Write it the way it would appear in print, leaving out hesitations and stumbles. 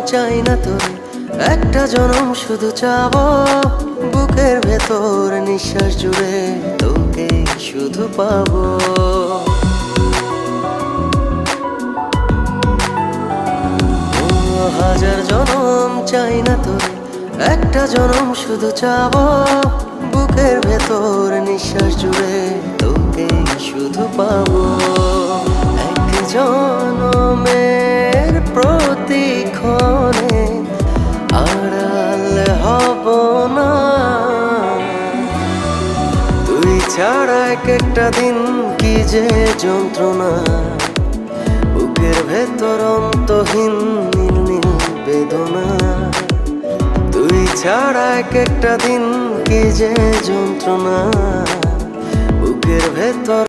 চাই না তোর, একটা জনম শুধু চাবো বুকের ভেতর নিঃশ্বাস জুড়ে তোকে শুধু পাবো। হাজার জনম চাই না তোর, একটা জনম শুধু চাবো বুকের ভেতর নিঃশ্বাস জুড়ে তোকে শুধু পাবো। এক জনমের প্রতিক্ষণে আড়াল হব না, তুই ছাড়া এক একটা দিন কি যে যন্ত্রণা, বুকের ভেতর অন্তহীন নীল নীল বেদনা। তুই ছাড়া এক একটা দিন কি যে যন্ত্রণা, বুকের ভেতর